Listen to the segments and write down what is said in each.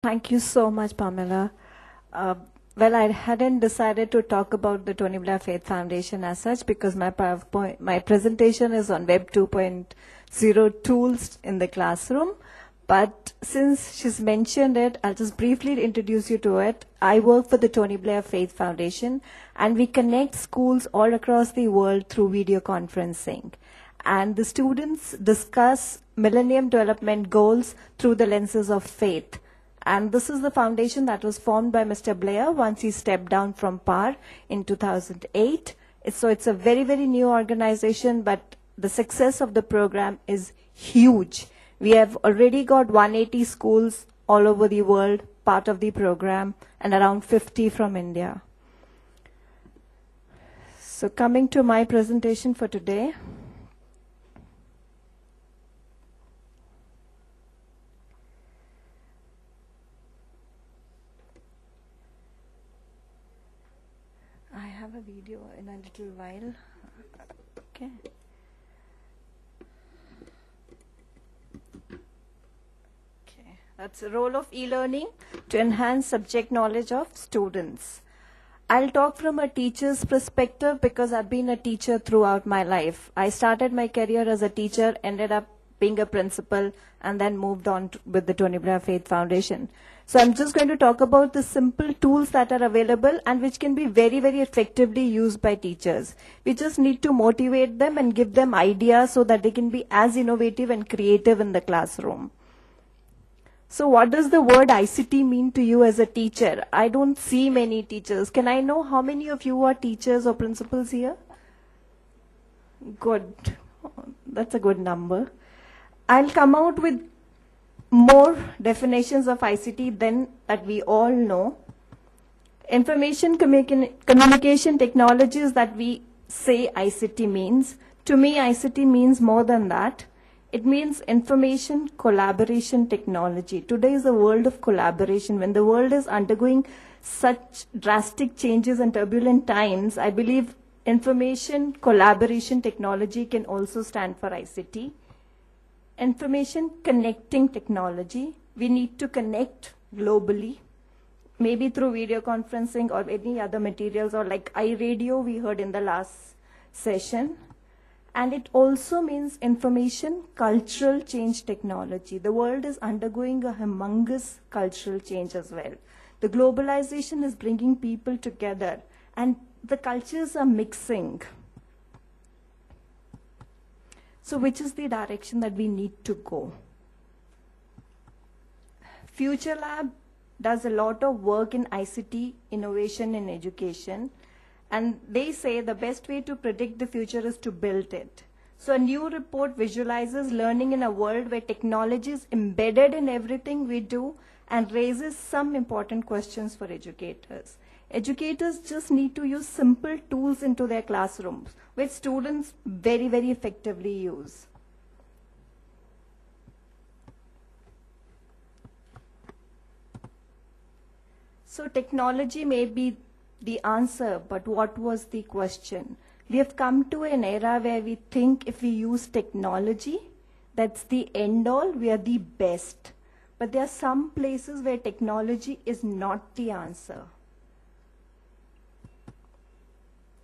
Thank you so much, Pamela. Uh, well, I hadn't decided to talk about the Tony Blair Faith Foundation as such because my presentation is on Web 2.0 tools in the classroom. But since she's mentioned it, I'll just briefly introduce you to it. I work for the Tony Blair Faith Foundation, and we connect schools all across the world through video conferencing. And the students discuss Millennium Development Goals through the lenses of faith. And this is the foundation that was formed by Mr. Blair once he stepped down from PAR in 2008. So it's a very, very new organization, but the success of the program is huge. We have already got 180 schools all over the world part of the program and around 50 from India. So coming to my presentation for today. I have a video in a little while. Okay. Okay. That's the role of e-learning to enhance subject knowledge of students. I'll talk from a teacher's perspective because I've been a teacher throughout my life. I started my career as a teacher, ended up being a principal, and then moved on with the Tony Blair Faith Foundation. So I'm just going to talk about the simple tools that are available and which can be very, very effectively used by teachers. We just need to motivate them and give them ideas so that they can be as innovative and creative in the classroom. So what does the word ICT mean to you as a teacher? I don't see many teachers. Can I know how many of you are teachers or principals here? Good. That's a good number. I'll come out with more definitions of ICT than that we all know. Information communication technologies that we say ICT means. To me, ICT means more than that. It means information collaboration technology. Today is a world of collaboration. When the world is undergoing such drastic changes and turbulent times, I believe information collaboration technology can also stand for ICT. Information connecting technology. We need to connect globally, maybe through video conferencing or any other materials, or like iRadio we heard in the last session. And it also means information cultural change technology. The world is undergoing a humongous cultural change as well. The globalization is bringing people together and the cultures are mixing. So which is the direction that we need to go? Future Lab does a lot of work in ICT innovation in education. And they say the best way to predict the future is to build it. So a new report visualizes learning in a world where technology is embedded in everything we do and raises some important questions for educators. Educators just need to use simple tools into their classrooms, which students very, very effectively use. So technology may be the answer, but what was the question? We have come to an era where we think if we use technology, that's the end all, we are the best. But there are some places where technology is not the answer.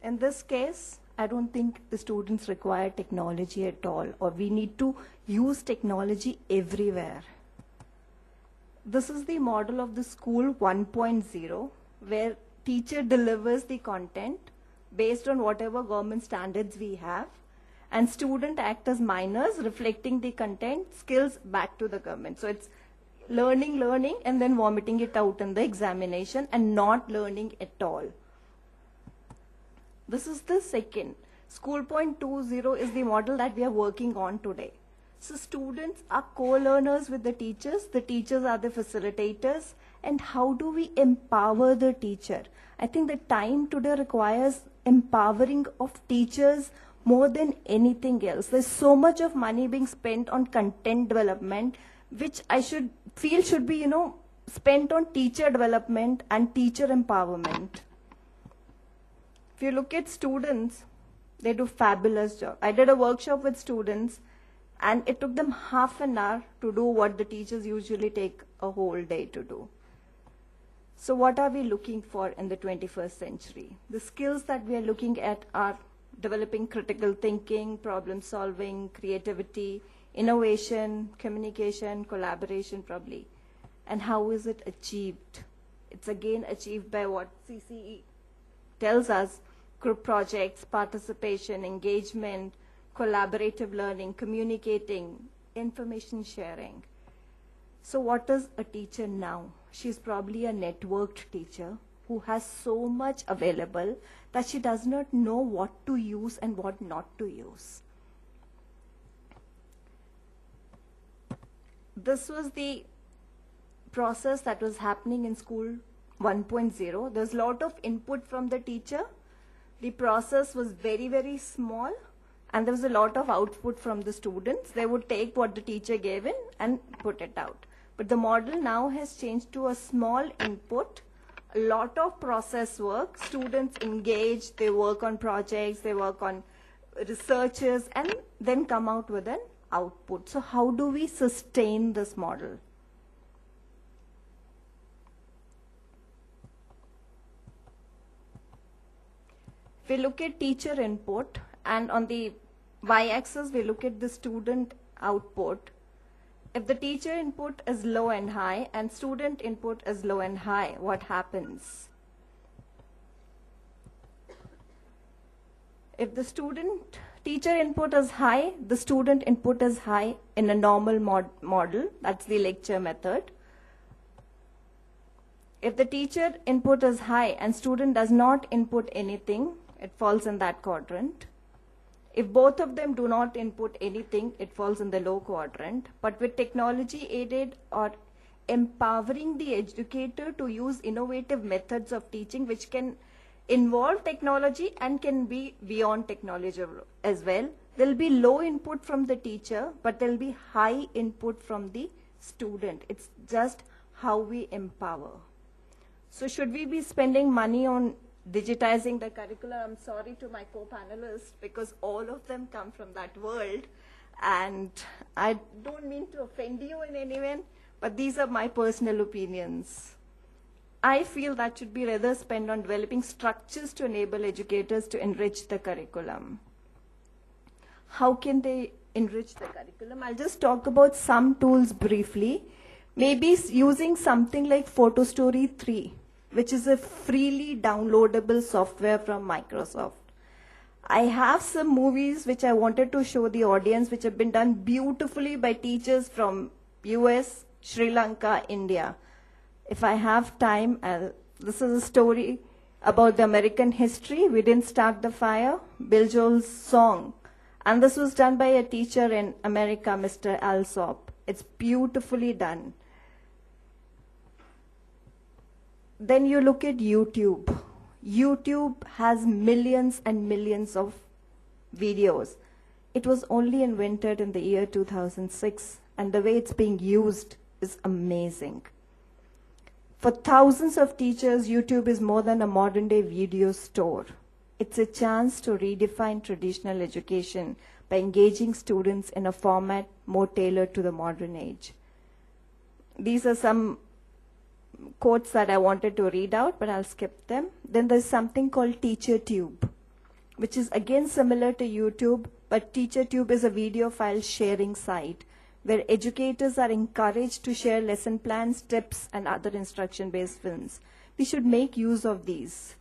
In this case, I don't think the students require technology at all, or we need to use technology everywhere. This is the model of the school 1.0, where teacher delivers the content based on whatever government standards we have, and student act as minors reflecting the content skills back to the government. So it's learning, and then vomiting it out in the examination and not learning at all. This is the second. School 2.0 is the model that we are working on today. So students are co-learners with the teachers are the facilitators, and how do we empower the teacher? I think the time today requires empowering of teachers more than anything else. There's so much of money being spent on content development, which I should feel should be, spent on teacher development and teacher empowerment. If you look at students, they do fabulous job. I did a workshop with students And it took them half an hour to do what the teachers usually take a whole day to do. So what are we looking for in the 21st century? The skills that we are looking at are developing critical thinking, problem solving, creativity, innovation, communication, collaboration probably. And how is it achieved? It's again achieved by what CCE tells us: group projects, participation, engagement, collaborative learning, communicating, information sharing. So what is a teacher now? She's probably a networked teacher who has so much available that she does not know what to use and what not to use. This was the process that was happening in school 1.0. There's a lot of input from the teacher. The process was very, very small, and there was a lot of output from the students. They would take what the teacher gave in and put it out. But the model now has changed to a small input, a lot of process work. Students engage, they work on projects, they work on researches, and then come out with an output. So how do we sustain this model? We look at teacher input, and on the y-axis we look at the student output. If the teacher input is low and high and student input is low and high, what happens? If the teacher input is high, the student input is high in a normal model, that's the lecture method. If the teacher input is high and student does not input anything, it falls in that quadrant. If both of them do not input anything, it falls in the low quadrant. But with technology aided or empowering the educator to use innovative methods of teaching, which can involve technology and can be beyond technology as well, there will be low input from the teacher, but there will be high input from the student. It's just how we empower. So should we be spending money on digitizing the curriculum? I'm sorry to my co-panelists, because all of them come from that world, and I don't mean to offend you in any way, but these are my personal opinions. I feel that should be rather spent on developing structures to enable educators to enrich the curriculum. How can they enrich the curriculum? I'll just talk about some tools briefly. Maybe using something like PhotoStory 3, which is a freely downloadable software from Microsoft. I have some movies which I wanted to show the audience, which have been done beautifully by teachers from US, Sri Lanka, India. If I have time, this is a story about the American history. We didn't start the fire, Bill Joel's song. And this was done by a teacher in America, Mr. Alsop. It's beautifully done. Then you look at YouTube. YouTube has millions and millions of videos. It was only invented in the year 2006, and the way it's being used is amazing. For thousands of teachers, YouTube is more than a modern-day video store. It's a chance to redefine traditional education by engaging students in a format more tailored to the modern age. These are some quotes that I wanted to read out, but I'll skip them. Then there's something called TeacherTube, which is again similar to YouTube, but TeacherTube is a video file sharing site where educators are encouraged to share lesson plans, tips, and other instruction-based films. We should make use of these.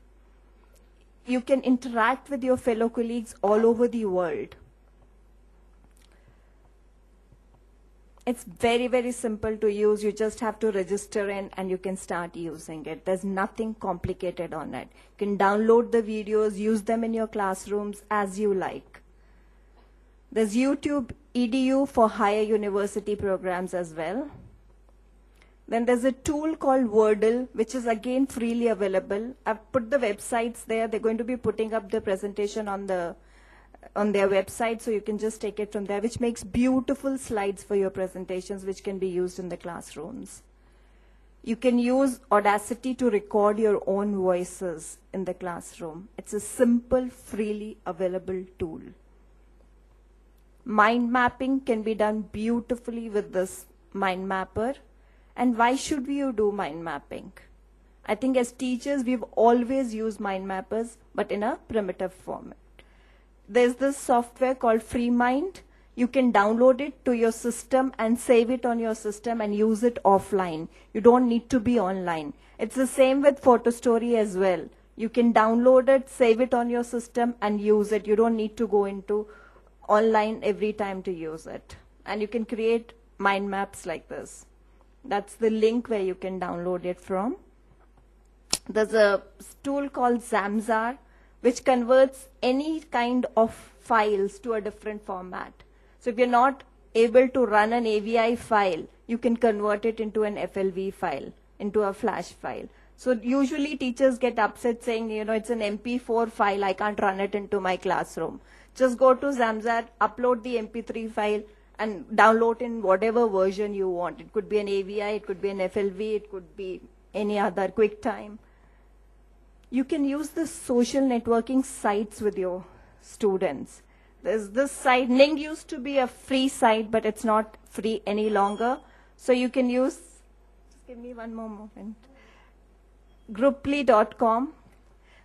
You can interact with your fellow colleagues all over the world. It's very, very simple to use. You just have to register in and you can start using it. There's nothing complicated on it. You can download the videos, use them in your classrooms as you like. There's YouTube EDU for higher university programs as well. Then there's a tool called Wordle, which is again freely available. I've put the websites there. They're going to be putting up the presentation on their website, so you can just take it from there, which makes beautiful slides for your presentations, which can be used in the classrooms. You can use Audacity to record your own voices in the classroom. It's a simple, freely available tool. Mind mapping can be done beautifully with this mind mapper. And why should we do mind mapping? I think as teachers, we've always used mind mappers, but in a primitive format. There's this software called FreeMind. You can download it to your system and save it on your system and use it offline. You don't need to be online. It's the same with PhotoStory as well. You can download it, save it on your system and use it. You don't need to go into online every time to use it. And you can create mind maps like this. That's the link where you can download it from. There's a tool called Zamzar, which converts any kind of files to a different format. So if you're not able to run an AVI file, you can convert it into an FLV file, into a flash file. So usually teachers get upset saying, it's an MP4 file, I can't run it into my classroom. Just go to Zamzar, upload the MP3 file, and download in whatever version you want. It could be an AVI, it could be an FLV, it could be any other QuickTime. You can use the social networking sites with your students. There's this site, Ning used to be a free site, but it's not free any longer. So you can use, just give me one more moment, grouply.com.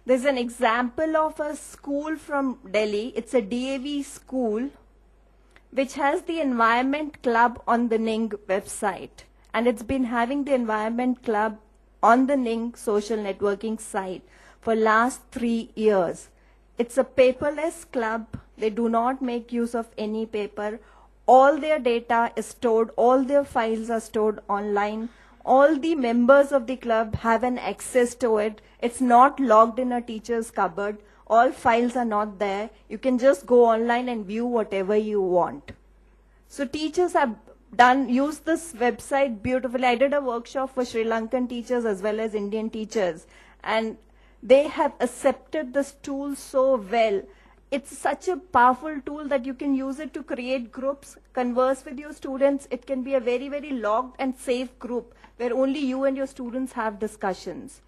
There's an example of a school from Delhi. It's a DAV school, which has the Environment Club on the Ning website. And it's been having the Environment Club on the Ning social networking site for last 3 years. It's a paperless club. They do not make use of any paper. All their data is stored, all their files are stored online. All the members of the club have an access to it. It's not logged in a teacher's cupboard. All files are not there. You can just go online and view whatever you want. So teachers have used this website beautifully. I did a workshop for Sri Lankan teachers as well as Indian teachers, and they have accepted this tool so well. It's such a powerful tool that you can use it to create groups, converse with your students. It can be a very, very logged and safe group where only you and your students have discussions.